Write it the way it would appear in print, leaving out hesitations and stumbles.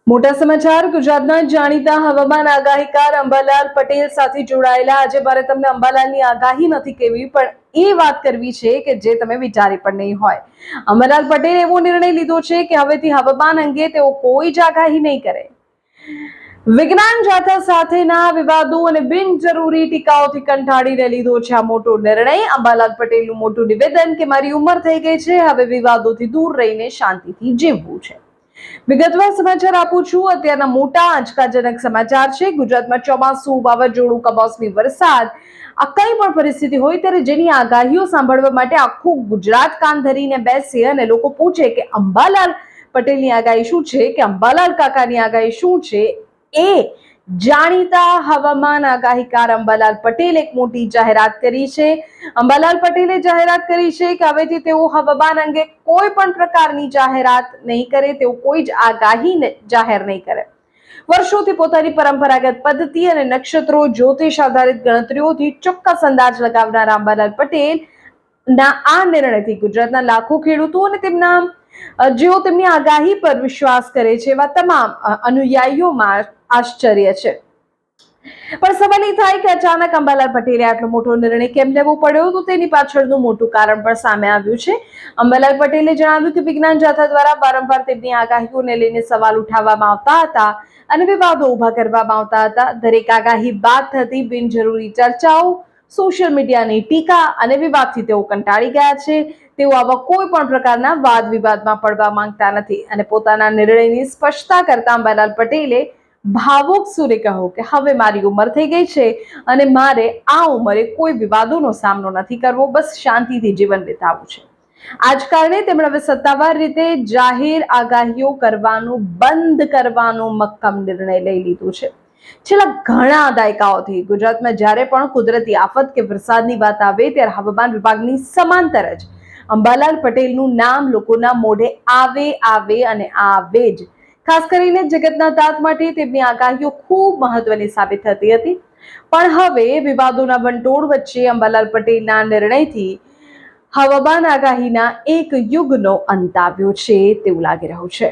મોટા સમાચાર ગુજરાતના જાણીતા હવામાન આગાહીકાર અંબાલાલ પટેલ સાથે જોડાયેલા. આજે મારે તમને અંબાલાલની આગાહી નથી કહેવી, પણ એ વાત કરવી છે કે જે તમે વિચારી પણ નહીં હોય. અંબાલાલ પટેલે એવો નિર્ણય લીધો છે કે હવેથી હવામાન અંગે તેઓ કોઈ જ આગાહી નહીં કરે. વિજ્ઞાન જાથા સાથેના વિવાદો અને બિનજરૂરી ટીકાઓથી કંટાળીને લીધો છે આ મોટો નિર્ણય. અંબાલાલ પટેલનું મોટું નિવેદન કે મારી ઉંમર થઈ ગઈ છે, હવે વિવાદોથી દૂર રહીને શાંતિથી જીવવું છે. વિગતવાર સમાચાર આપું છું. અત્યારના મોટા આંચકાજનક સમાચાર છે. ગુજરાતમાં ચોમાસું, વાવાઝોડું, કમોસમી વરસાદ, આ કઈ પણ પરિસ્થિતિ હોય ત્યારે જેની આગાહીઓ સાંભળવા માટે આખું ગુજરાત કાન ધરીને બેસે અને લોકો પૂછે કે અંબાલાલ પટેલની આગાહી શું છે, કે અંબાલાલ કાકાની આગાહી શું છે, એ જાણીતા હવામાન આગાહીકાર અંબાલાલ પટેલે એક મોટી જાહેરાત કરી છે. અંબાલાલ પટેલે જાહેરાત કરી છે કે હવેથી તેઓ હવામાન અંગે કોઈ પણ પ્રકારની જાહેરાત નહીં કરે, તેઓ કોઈ જ આગાહી જાહેર નહીં કરે. વર્ષોથી પોતાની પરંપરાગત પદ્ધતિ અને નક્ષત્રો, જ્યોતિષ આધારિત ગણતરીઓથી ચોક્કસ અંદાજ લગાવનારા અંબાલાલ પટેલ ના આ નિર્ણયથી ગુજરાતના લાખો ખેડૂતો અને જેઓ તેમની આગાહી પર વિશ્વાસ કરે છે એવા તમામ અનુયાયીઓમાં આશ્ચર્ય છે. પણ સવાલ એ થાય કે અચાનક અંબાલાલ પટેલે આટલો મોટો નિર્ણય કેમ લેવો પડ્યો, તો તેની પાછળનું મોટું કારણ પણ સામે આવ્યું છે. અંબાલાલ પટેલે જણાવ્યું કે વિજ્ઞાન જાથા દ્વારા વારંવાર તેમની આગાહીઓને લઈને સવાલ ઉઠાવવામાં આવતા હતા અને વિવાદો ઉભા કરવામાં આવતા હતા. દરેક આગાહી બાદ થતી બિનજરૂરી ચર્ચાઓ, સોશિયલ મીડિયાની ટીકા અને વિવાદથી તેઓ કંટાળી ગયા છે. તેઓ આવા કોઈ પણ પ્રકારના વાદ વિવાદમાં પડવા માંગતા નથી અને પોતાના નિર્ણયની સ્પષ્ટતા કરતા અંબાલાલ પટેલે ભાવુક સુરે કહ્યું કે હવે મારી ઉંમર થઈ ગઈ છે અને મારે આ ઉંમરે કોઈ વિવાદોનો સામનો નથી કરવો, બસ શાંતિથી જીવન વિતાવવું છે. આ જ કારણે તેમણે હવે સત્તાવાર રીતે જાહેર આગાહીઓ કરવાનું બંધ કરવાનો મક્કમ નિર્ણય લઈ લીધો છે. છેલ્લા ઘણા દાયકાઓથી ગુજરાતમાં જ્યારે પણ કુદરતી આફત કે વરસાદની વાત આવે ત્યારે હવામાન વિભાગની સમાંતર જ અંબાલાલ પટેલનું નામ લોકોના મોઢે આવે જ. ખાસ કરીને જગતના તાત માટે તેમની આગાહીઓ ખૂબ મહત્વની સાબિત થતી હતી. પણ હવે વિવાદોના વંટોળ વચ્ચે અંબાલાલ પટેલના નિર્ણયથી હવામાન આગાહીના એક યુગનો અંત આવ્યો છે તેવું લાગી રહ્યું છે.